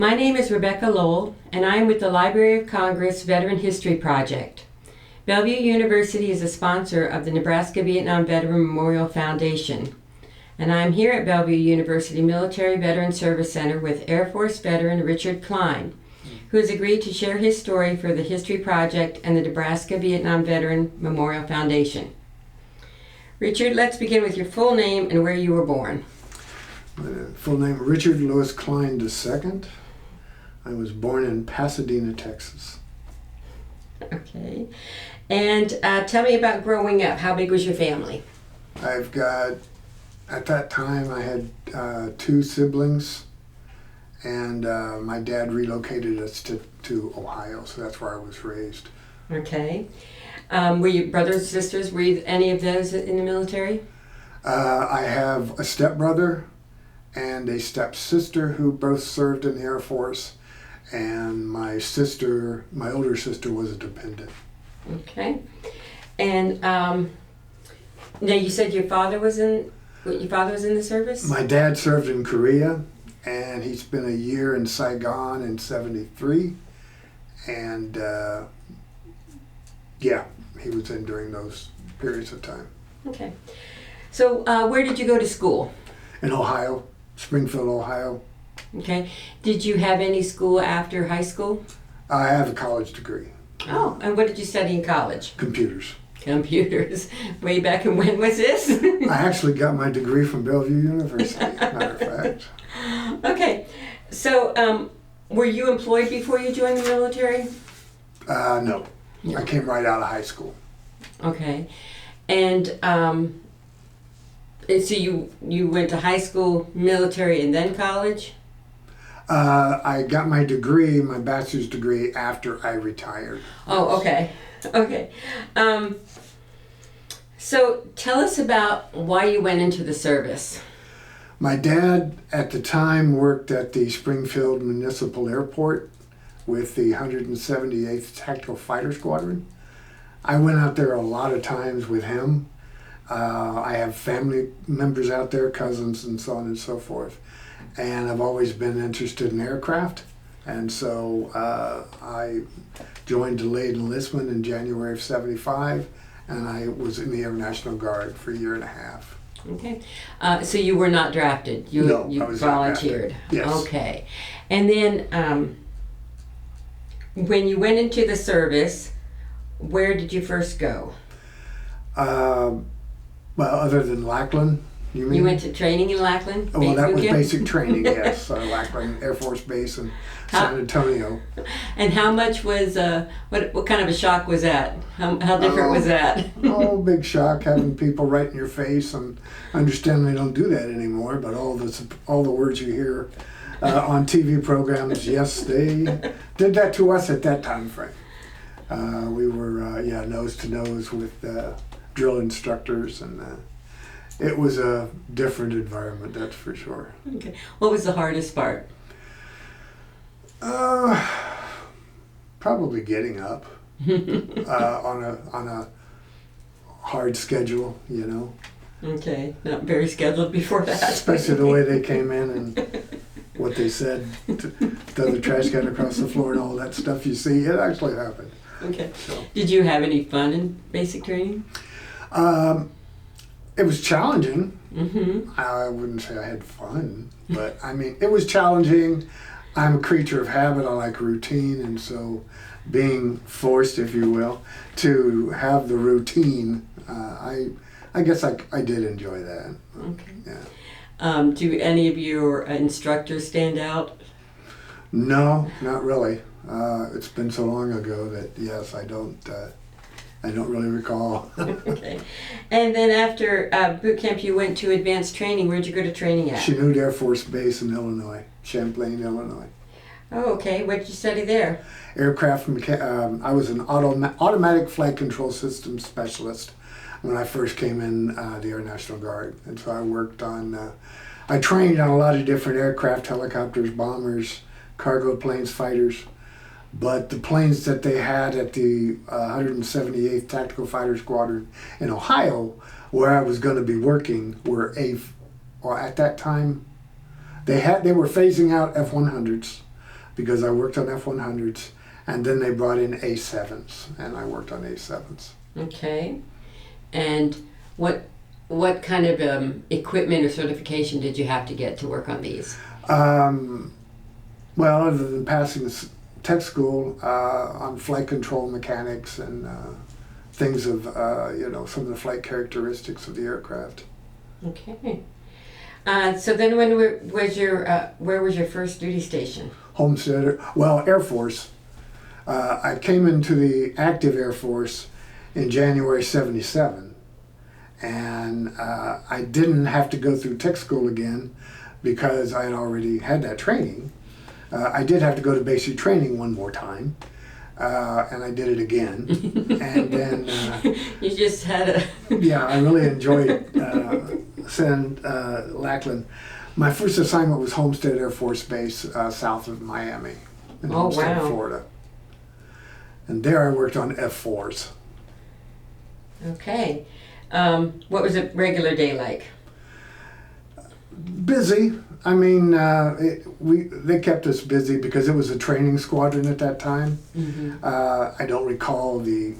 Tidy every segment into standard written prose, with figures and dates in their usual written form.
My name is Rebecca Lowell, and I am with the Library of Congress Veteran History Project. Bellevue University is a sponsor of the Nebraska Vietnam Veteran Memorial Foundation, and I am here at Bellevue University Military Veteran Service Center with Air Force veteran Richard Cline, who has agreed to share his story for the History Project and the Nebraska Vietnam Veteran Memorial Foundation. Richard, let's begin with your full name and where you were born. My full name, Richard Louis Cline II. I was born in Pasadena, Texas. Okay. And tell me about growing up. How big was your family? At that time, I had two siblings, and my dad relocated us to Ohio, so that's where I was raised. Okay. Were you brothers and sisters? Were you any of those in the military? I have a stepbrother and a stepsister who both served in the Air Force, and my older sister was a dependent. Okay. And now you said your father was in the service? My dad served in Korea, and he spent a year in Saigon in '73, and he was in during those periods of time. Okay. So where did you go to school? In Ohio, Springfield, Ohio. Okay. Did you have any school after high school? I have a college degree. Oh, and what did you study in college? Computers. Computers. Way back, and when was this? I actually got my degree from Bellevue University, matter of fact. Okay. So were you employed before you joined the military? No. I came right out of high school. Okay. And so you went to high school, military, and then college? I got my degree, my bachelor's degree, after I retired. Oh, okay. Okay. So tell us about why you went into the service. My dad, at the time, worked at the Springfield Municipal Airport with the 178th Tactical Fighter Squadron. I went out there a lot of times with him. I have family members out there, cousins and so on and so forth. And I've always been interested in aircraft. And so I joined delayed enlistment in January of '75, and I was in the Air National Guard for a year and a half. Okay. So you were not drafted? No, you I was volunteered? Not drafted. Yes. Okay. And then when you went into the service, where did you first go? Well, other than Lackland, you mean? You went to training in Lackland? Well, that was basic training, yes. Lackland Air Force Base in San Antonio. And how much was, what kind of a shock was that? How different was that? Big shock, having people right in your face, and understand they don't do that anymore, but all the words you hear on TV programs, yes, they did that to us at that time frame. We were, nose to nose with drill instructors, and it was a different environment, that's for sure. Okay. What was the hardest part? Probably getting up on a hard schedule, you know. Okay, not very scheduled before that. Especially the way they came in and what they said to throw the trash can across the floor and all that stuff you see. It actually happened. Okay. So. Did you have any fun in basic training? It was challenging. Mm-hmm. I wouldn't say I had fun, but I mean, it was challenging. I'm a creature of habit. I like routine, and so being forced, if you will, to have the routine, I guess I did enjoy that. Okay. Yeah. Do any of your instructors stand out? No, not really. It's been so long ago that yes, I don't really recall. Okay. And then after boot camp, you went to advanced training. Where'd you go to training at? Chinook Air Force Base in Illinois, Champlain, Illinois. Oh, okay. What did you study there? Aircraft. I was an automatic flight control system specialist when I first came in the Air National Guard, and so I worked on. I trained on a lot of different aircraft, helicopters, bombers, cargo planes, fighters. But the planes that they had at the 178th Tactical Fighter Squadron in Ohio, where I was going to be working, were at that time, they were phasing out F-100s. because I worked on F-100s, and then they brought in A-7s, and I worked on A-7s. Okay. And what kind of equipment or certification did you have to get to work on these? Well, other than passing tech school on flight control mechanics and things of, some of the flight characteristics of the aircraft. Okay. So then where was your first duty station? Homestead, well, Air Force. I came into the active Air Force in January '77, and I didn't have to go through tech school again because I had already had that training. I did have to go to basic training one more time, and I did it again. And then you just had a yeah, I really enjoyed Lackland. My first assignment was Homestead Air Force Base south of Miami in Homestead, Florida. And there I worked on F-4s. Okay. What was a regular day like? Busy. I mean, they kept us busy because it was a training squadron at that time. Mm-hmm. I don't recall the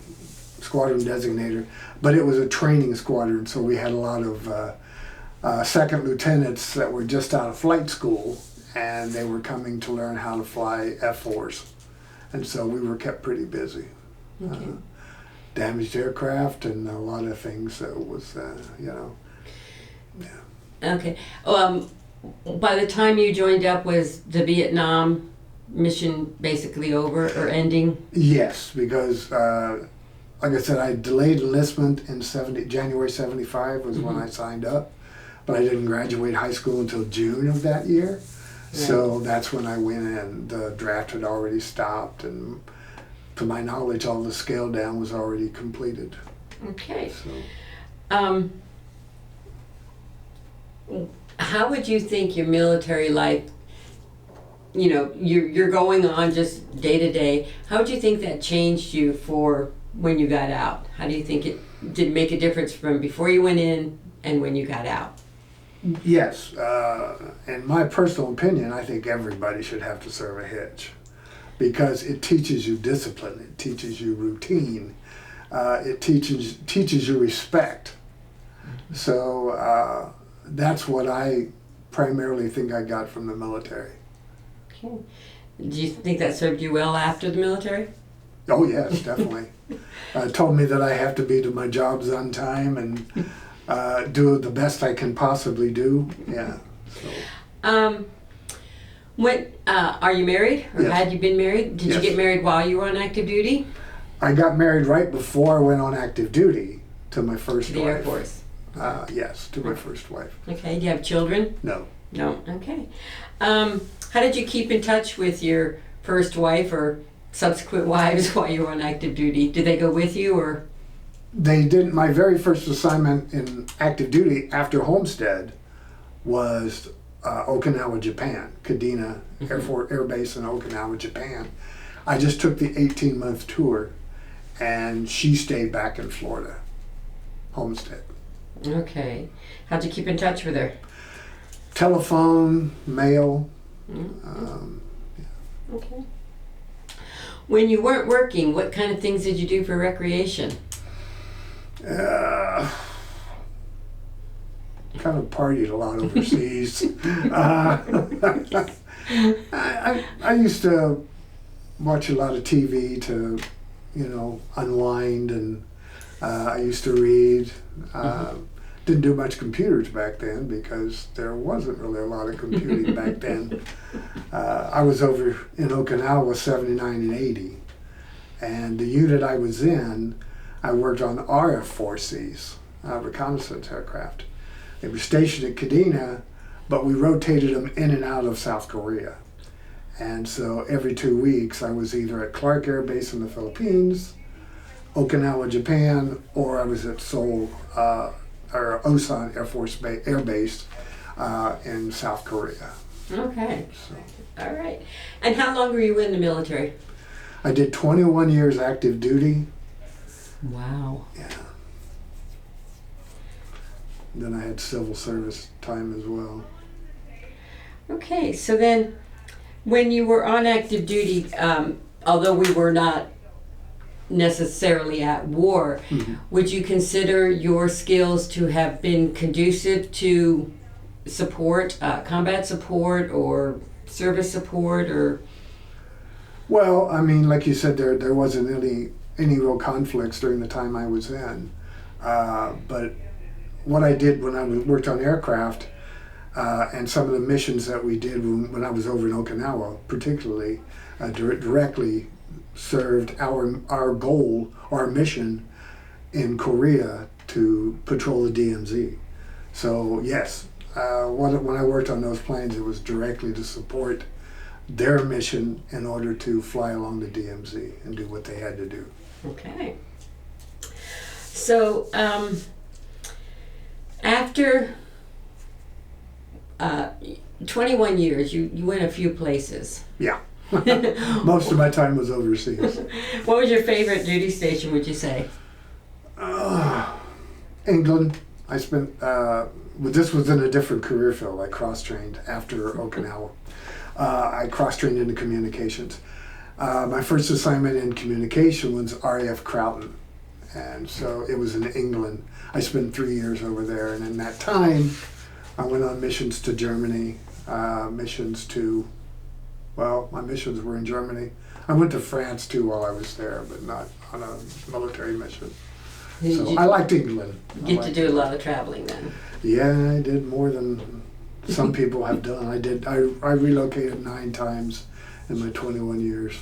squadron designator, but it was a training squadron, so we had a lot of second lieutenants that were just out of flight school, and they were coming to learn how to fly F-4s. And so we were kept pretty busy. Okay. Damaged aircraft and a lot of things that was, Yeah. Okay. By the time you joined up, was the Vietnam mission basically over or ending? Yes, because like I said, I delayed enlistment in January '75 was when I signed up, but I didn't graduate high school until June of that year. Right. So that's when I went in. The draft had already stopped, and to my knowledge, all the scale down was already completed. Okay. So. How would you think your military life, you're going on just day to day, how would you think that changed you for when you got out? How do you think it did make a difference from before you went in and when you got out? Yes, in my personal opinion, I think everybody should have to serve a hitch because it teaches you discipline, it teaches you routine, it teaches you respect. So that's what I primarily think I got from the military. Okay. Do you think that served you well after the military? Oh yes, definitely. Told me that I have to be to my jobs on time and do the best I can possibly do. Yeah. So. When are you married, or yes. had you been married? Did you get married while you were on active duty? I got married right before I went on active duty to my first wife. The Air Force. Yes, to my first wife. Okay. Do you have children? No. No. Okay. How did you keep in touch with your first wife or subsequent wives while you were on active duty? Did they go with you, or? They didn't. My very first assignment in active duty after Homestead was Okinawa, Japan, Kadena Air Base in Okinawa, Japan. I just took the 18-month tour, and she stayed back in Florida, Homestead. Okay. How'd you keep in touch with her? Telephone, mail. Yeah. Okay. When you weren't working, what kind of things did you do for recreation? Kind of partied a lot overseas. I used to watch a lot of TV to, unwind, and I used to read. Didn't do much computers back then because there wasn't really a lot of computing back then. I was over in Okinawa 79 and 80, and the unit I was in, I worked on RF-4Cs, reconnaissance aircraft. They were stationed at Kadena, but we rotated them in and out of South Korea. And so every 2 weeks I was either at Clark Air Base in the Philippines, Okinawa, Japan, or I was at Seoul, or Osan Air Base in South Korea. Okay. All right. And how long were you in the military? I did 21 years active duty. Wow. Yeah. Then I had civil service time as well. Okay, so then When you were on active duty, although we were not necessarily at war, would you consider your skills to have been conducive to support, combat support or service support, or? Well, I mean, like you said, there wasn't any real conflicts during the time I was in. But what I did when I worked on aircraft, and some of the missions that we did when I was over in Okinawa, particularly, directly served our goal, our mission in Korea to patrol the DMZ. So yes, when I worked on those planes, it was directly to support their mission in order to fly along the DMZ and do what they had to do. Okay. So after 21 years, you went a few places. Yeah. Most of my time was overseas. What was your favorite duty station, would you say? England. I spent, this was in a different career field. I cross-trained after Okinawa. I cross-trained into communications. My first assignment in communication was RAF Crowton. And so it was in England. I spent 3 years over there. And in that time, I went on missions to Germany, missions to, well, my missions were in Germany. I went to France too while I was there, but not on a military mission. So I liked England. You get to do a lot of traveling then. Yeah, I did more than some people have done. I relocated 9 times in my 21 years.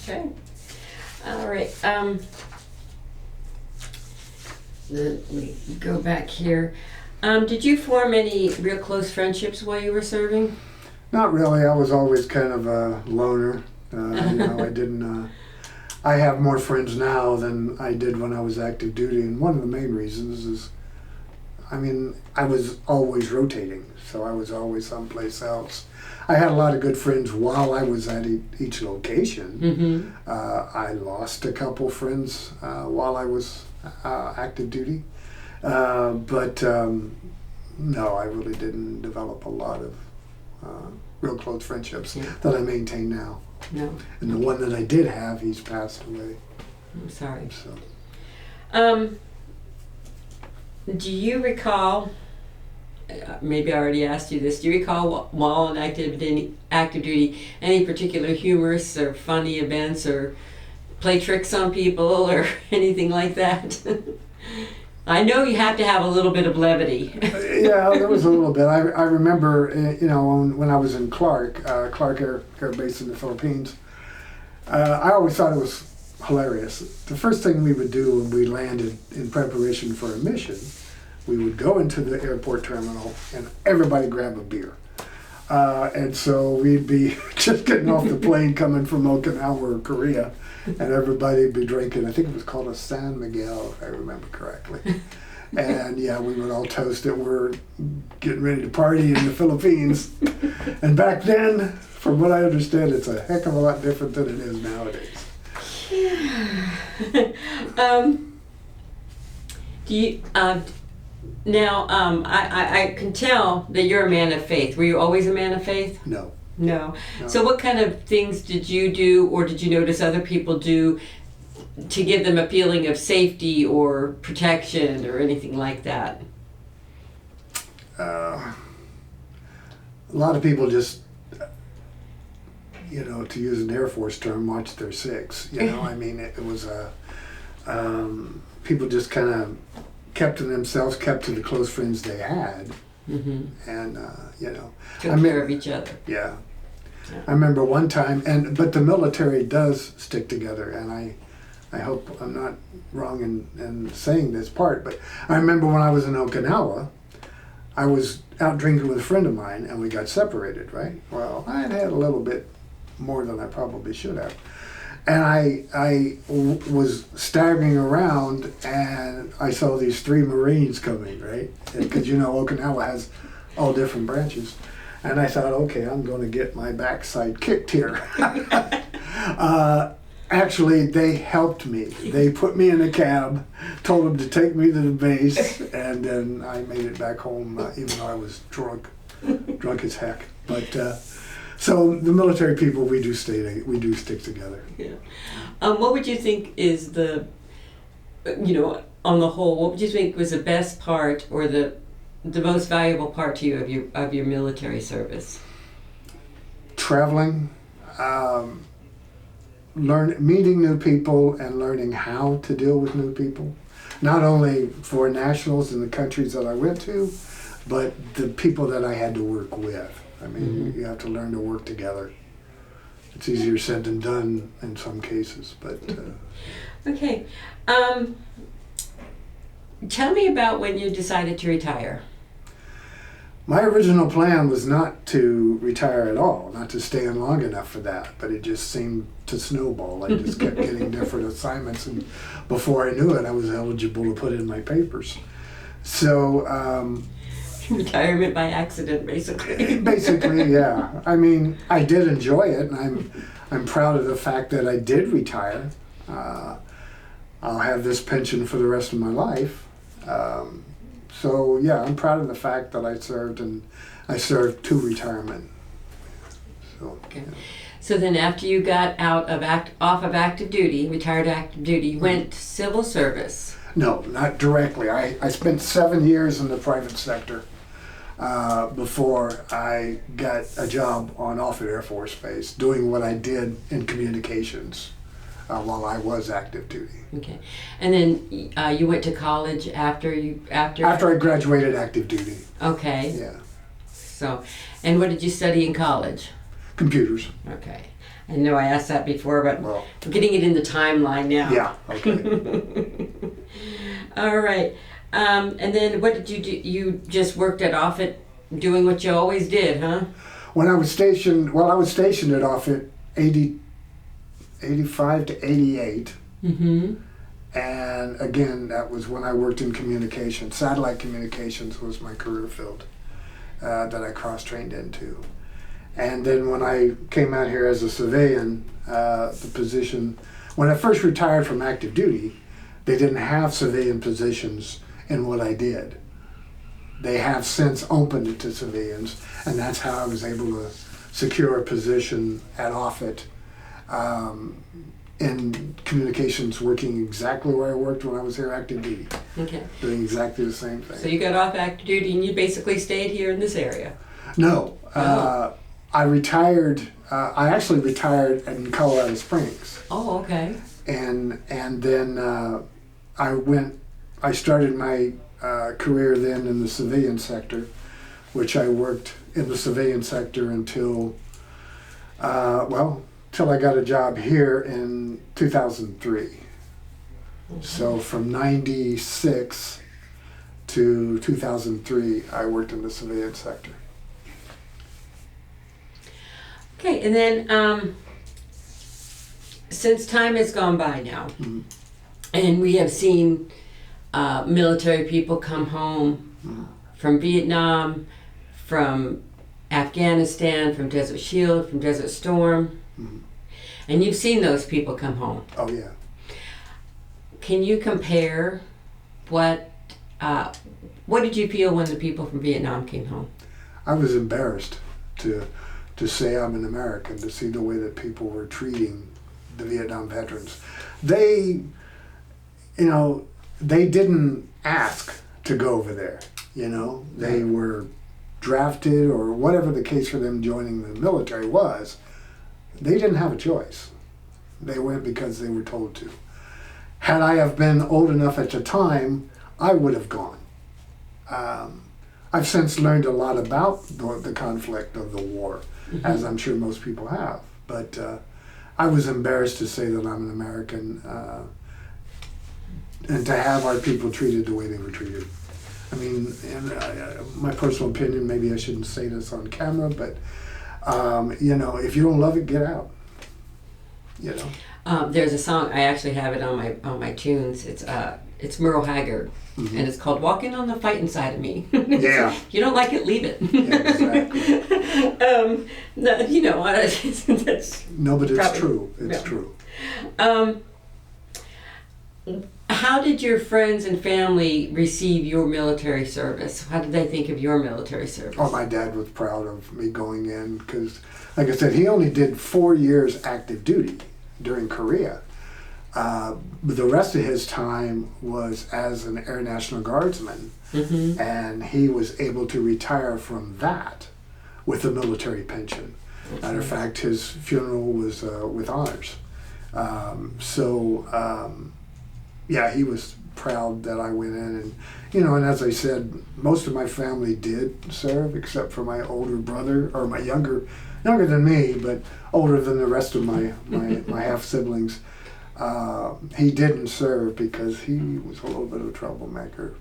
Okay. All right. Let me go back here. Did you form any real close friendships while you were serving? Not really. I was always kind of a loner. I didn't. I have more friends now than I did when I was active duty, and one of the main reasons is, I mean, I was always rotating, so I was always someplace else. I had a lot of good friends while I was at each location. I lost a couple friends while I was active duty, but no, I really didn't develop a lot of real close friendships that I maintain now. No. And the one that I did have, he's passed away. I'm sorry. So. Do you recall, maybe I already asked you this, do you recall while on active duty any particular humorous or funny events or play tricks on people or anything like that? I know you have to have a little bit of levity. Yeah, there was a little bit. I remember, when I was in Clark Air Base in the Philippines, I always thought it was hilarious. The first thing we would do when we landed in preparation for a mission, we would go into the airport terminal and everybody grab a beer. And so we'd be just getting off the plane coming from Okinawa or Korea, and everybody would be drinking. I think it was called a San Miguel, if I remember correctly. And yeah, we would all toast that we're getting ready to party in the Philippines. And back then, from what I understand, it's a heck of a lot different than it is nowadays. Do you, now, I can tell that you're a man of faith. Were you always a man of faith? No. No. So what kind of things did you do, or did you notice other people do, to give them a feeling of safety or protection or anything like that? A lot of people just, to use an Air Force term, watch their six. I mean, it was people just kind of kept to themselves, kept to the close friends they had, and took care of each other. Yeah. I remember one time, but the military does stick together, and I hope I'm not wrong in saying this part, but I remember when I was in Okinawa, I was out drinking with a friend of mine, and we got separated, right? Well, I had a little bit more than I probably should have. And I was staggering around, and I saw these 3 Marines coming, right? Because, Okinawa has all different branches. And I thought, okay, I'm going to get my backside kicked here. Actually, they helped me. They put me in a cab, told them to take me to the base, and then I made it back home, even though I was drunk as heck. But So the military people, we do stick together. Yeah. What would you think is on the whole, what would you think was the best part or the most valuable part to you of your military service? Traveling, meeting new people and learning how to deal with new people. Not only for nationals in the countries that I went to, but the people that I had to work with. I mean, you have to learn to work together. It's easier said than done in some cases, but... Okay. Tell me about when you decided to retire. My original plan was not to retire at all, not to stay in long enough for that, but it just seemed to snowball. I just kept getting different assignments, and before I knew it, I was eligible to put in my papers. So... retirement by accident, basically. Basically, yeah. I mean, I did enjoy it, and I'm proud of the fact that I did retire. I'll have this pension for the rest of my life. So yeah, I'm proud of the fact that I served, and I served to retirement. So, okay. Yeah. So then, after you got off of active duty, retired active duty, you went civil service. No, not directly. I spent 7 years in the private sector before I got a job on Offutt Air Force Base, doing what I did in communications while I was active duty. Okay, and then you went to college after I graduated active duty. Okay. Yeah. So, and what did you study in college? Computers. Okay. I know I asked that before, but Well, I'm getting it in the timeline now. yeah. Okay. All right. And then what did you do? You just worked at Offutt doing what you always did, huh? When I was stationed at Offutt 85 to 88. Mm-hmm. And again, that was when I worked in communications. Satellite communications was my career field that I cross-trained into. And then when I came out here as a civilian, the position, when I first retired from active duty, they didn't have civilian positions in what I did. They have since opened it to civilians, and that's how I was able to secure a position at Offutt in communications, working exactly where I worked when I was here active duty. Okay. Doing exactly the same thing. So you got off active duty and you basically stayed here in this area? No. I retired. I actually retired in Colorado Springs. Oh, okay. And then I started my career then in the civilian sector, which I worked in the civilian sector until till I got a job here in 2003. Mm-hmm. So from 96 to 2003, I worked in the civilian sector. Okay, and then since time has gone by now, Mm-hmm. and we have seen military people come home from Vietnam, from Afghanistan, from Desert Shield, from Desert Storm, and you've seen those people come home. Oh yeah. Can you compare what did you feel when the people from Vietnam came home? I was embarrassed to say I'm an American, to see the way that people were treating the Vietnam veterans. They didn't ask to go over there, They were drafted or whatever the case for them joining the military was. They didn't have a choice. They went because they were told to. Had I have been old enough at the time, I would have gone. I've since learned a lot about the conflict of the war, as I'm sure most people have. But I was embarrassed to say that I'm an American and to have our people treated the way they were treated. I mean, in my personal opinion, maybe I shouldn't say this on camera, but if you don't love it, get out. There's a song, I actually have it on my tunes. It's Merle Haggard, and it's called "Walking on the Fighting Side of Me." Yeah. If you don't like it, leave it. Yeah, exactly. That's No, but it's probably true. It's yeah. true. How did your friends and family receive your military service? How did they think of your military service? Oh, my dad was proud of me going in because, like I said, he only did 4 years active duty during Korea. But the rest of his time was as an Air National Guardsman, and he was able to retire from that with a military pension. Matter of fact, his funeral was with honors. Yeah, he was proud that I went in, and and as I said, most of my family did serve, except for my older brother, or my younger than me, but older than the rest of my half siblings. He didn't serve because he was a little bit of a troublemaker,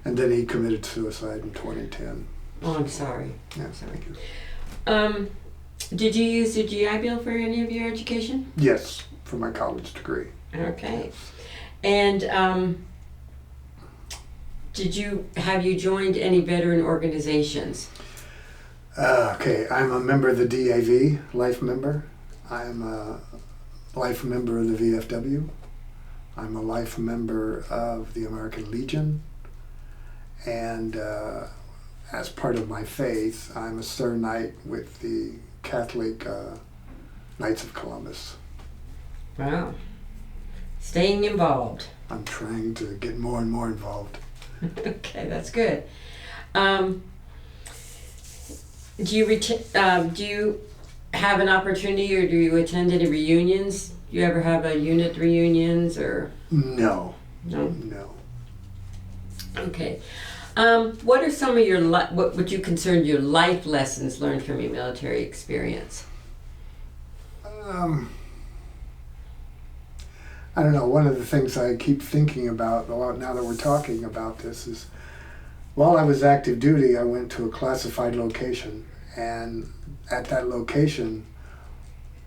and then he committed suicide in 2010. Oh, I'm sorry. Yeah, thank you. Did you use the GI Bill for any of your education? Yes, for my college degree. Okay. And have you joined any veteran organizations? Okay, I'm a member of the DAV, life member. I'm a life member of the VFW. I'm a life member of the American Legion. And as part of my faith, I'm a Sir Knight with the Catholic Knights of Columbus. Wow. Staying involved. I'm trying to get more and more involved. Okay, that's good. Do you have an opportunity, or do you attend any reunions? Do you ever have a unit reunions, or? No. No. Okay. What are some of your what would you consider your life lessons learned from your military experience? I don't know. One of the things I keep thinking about a lot now that we're talking about this is, while I was active duty, I went to a classified location, and at that location,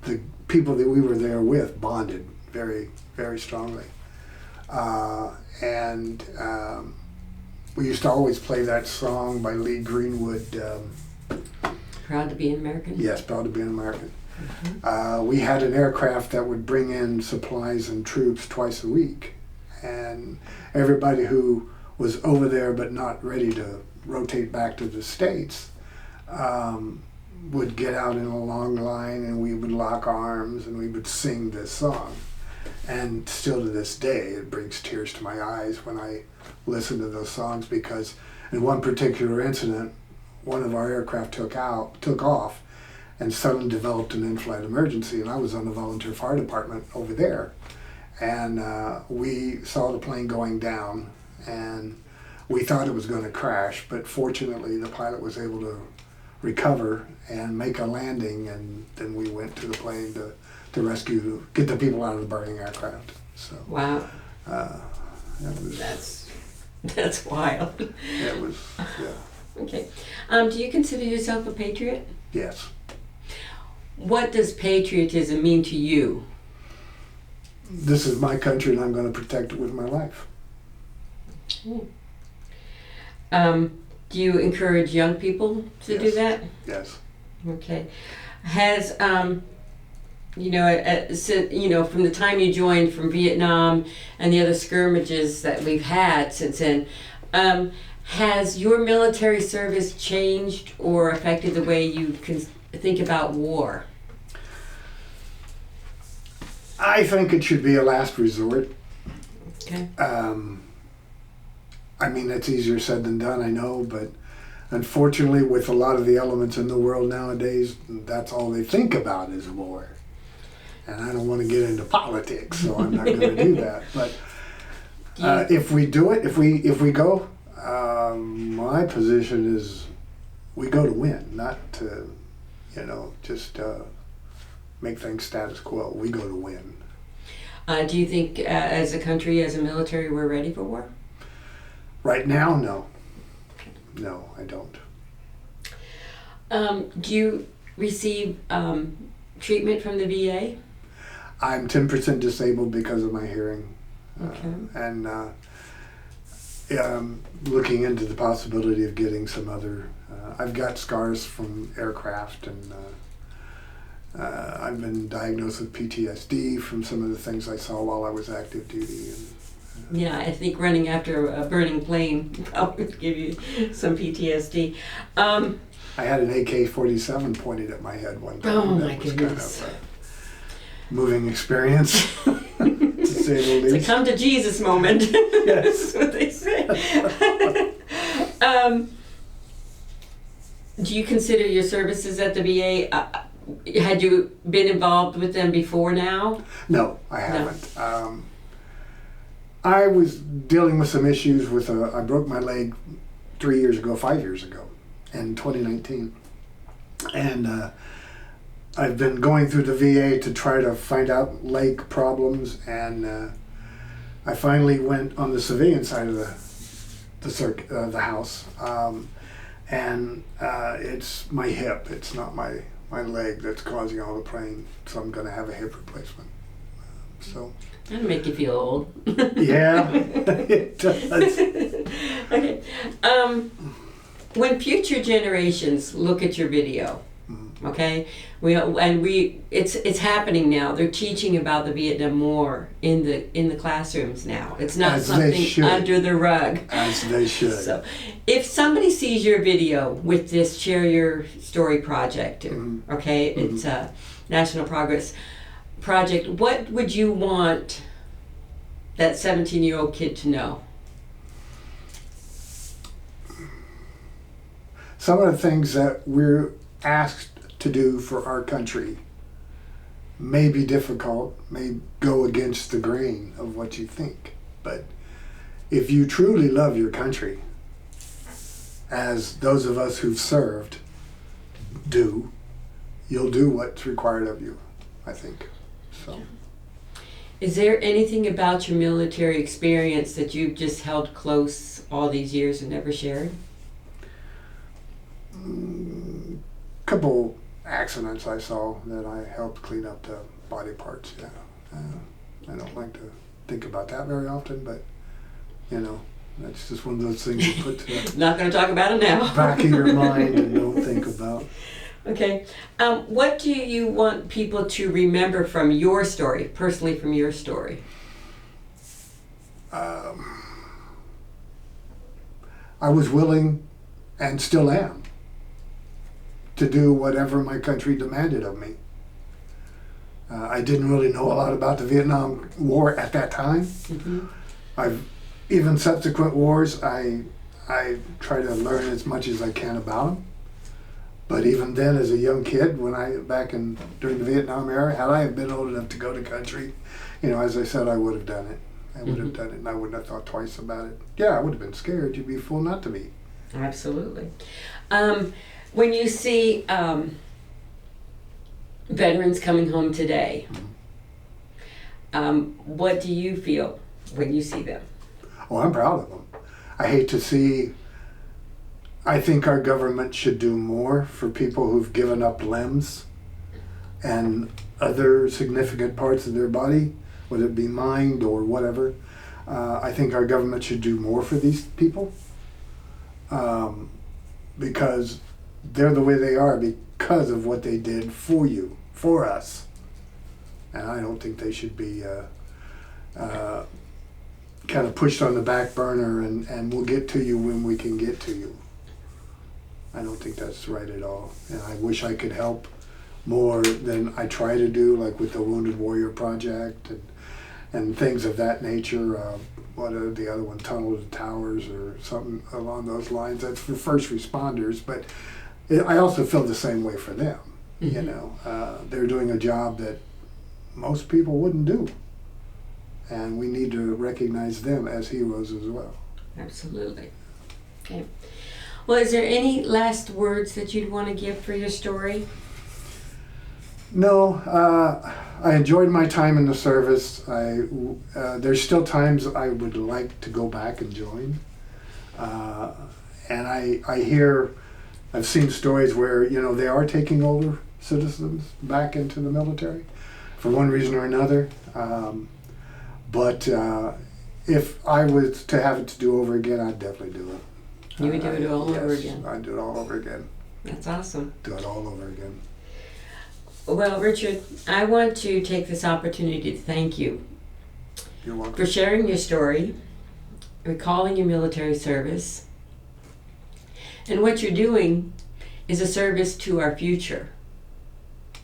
the people that we were there with bonded very, very strongly. We used to always play that song by Lee Greenwood. Proud to be an American? Yes, Proud to be an American. We had an aircraft that would bring in supplies and troops twice a week, and everybody who was over there but not ready to rotate back to the States would get out in a long line, and we would lock arms and we would sing this song. And still to this day, it brings tears to my eyes when I listen to those songs, because in one particular incident, one of our aircraft took off, and suddenly developed an in-flight emergency, and I was on the volunteer fire department over there, and we saw the plane going down, and we thought it was going to crash, but fortunately the pilot was able to recover and make a landing, and then we went to the plane to get the people out of the burning aircraft. So wow, that's wild. It was, yeah. Okay, do you consider yourself a patriot? Yes. What does patriotism mean to you? This is my country, and I'm going to protect it with my life. Do you encourage young people to do that? Yes. Okay. Has from the time you joined from Vietnam and the other skirmishes that we've had since then, has your military service changed or affected the way you can think about war? I think it should be a last resort. Okay. I mean, it's easier said than done, I know, but unfortunately, with a lot of the elements in the world nowadays, that's all they think about is war. And I don't want to get into politics, so I'm not going to do that. But if we do it, if we go, my position is we go to win, not to, just make things status quo. We go to win. Do you think, as a country, as a military, we're ready for war? Right now, no. No, I don't. Do you receive treatment from the VA? I'm 10% disabled because of my hearing. Okay. And looking into the possibility of getting some other... I've got scars from aircraft, and I've been diagnosed with PTSD from some of the things I saw while I was active duty. Yeah, I think running after a burning plane probably would give you some PTSD. I had an AK-47 pointed at my head one time. Oh That my was goodness. kind of a moving experience, to say the It's a least. come to Jesus moment. Yes. That's what they say. Do you consider your services at the VA, had you been involved with them before now? No, I haven't. I was dealing with some issues with I broke my leg 5 years ago, in 2019. And I've been going through the VA to try to find out leg problems, and I finally went on the civilian side of the house. And it's my hip, it's not my leg that's causing all the pain, so I'm going to have a hip replacement. So That'll make you feel old. yeah, it does. Okay. When future generations look at your video, okay, it's happening now. They're teaching about the Vietnam War in the classrooms now. It's not As they something should. under the rug. As they should. So, if somebody sees your video with this Share Your Story project, okay, it's a National Progress Project, what would you want that 17-year-old kid to know? Some of the things that we're asked to do for our country may be difficult, may go against the grain of what you think. But if you truly love your country, as those of us who've served do, you'll do what's required of you, I think. So. Is there anything about your military experience that you've just held close all these years and never shared? Couple accidents I saw that I helped clean up the body parts. Yeah, I don't like to think about that very often, but that's just one of those things you put to the Not going to talk about it now. back of your mind and don't think about. Okay. What do you want people to remember from your story, personally from your story? I was willing, and still am, to do whatever my country demanded of me. I didn't really know a lot about the Vietnam War at that time. Even subsequent wars, I try to learn as much as I can about them. But even then, as a young kid, during the Vietnam era, had I have been old enough to go to country, as I said, I would have done it. I would have done it, and I wouldn't have thought twice about it. Yeah, I would have been scared. You'd be a fool not to be. Absolutely. When you see veterans coming home today, what do you feel when you see them? Oh, I'm proud of them. I hate to see. I think our government should do more for people who've given up limbs and other significant parts of their body, whether it be mind or whatever. I think our government should do more for these people because they're the way they are because of what they did for you, for us. And I don't think they should be kind of pushed on the back burner and we'll get to you when we can get to you. I don't think that's right at all. And I wish I could help more than I try to do, like with the Wounded Warrior Project and things of that nature. What are the other one, Tunnel to Towers or something along those lines. That's for first responders, but I also feel the same way for them. They're doing a job that most people wouldn't do. And we need to recognize them as heroes as well. Absolutely. Okay. Well, is there any last words that you'd want to give for your story? No, I enjoyed my time in the service. There's still times I would like to go back and join. And I've seen stories where, they are taking older citizens back into the military for one reason or another. But if I was to have it to do over again, I'd definitely do it. You would do it all over again? I'd do it all over again. That's awesome. Do it all over again. Well, Richard, I want to take this opportunity to thank you You're welcome. for sharing your story, recalling your military service. And what you're doing is a service to our future.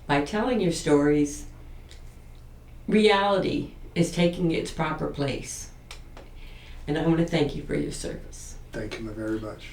By telling your stories, reality is taking its proper place. And I want to thank you for your service. Thank you very much.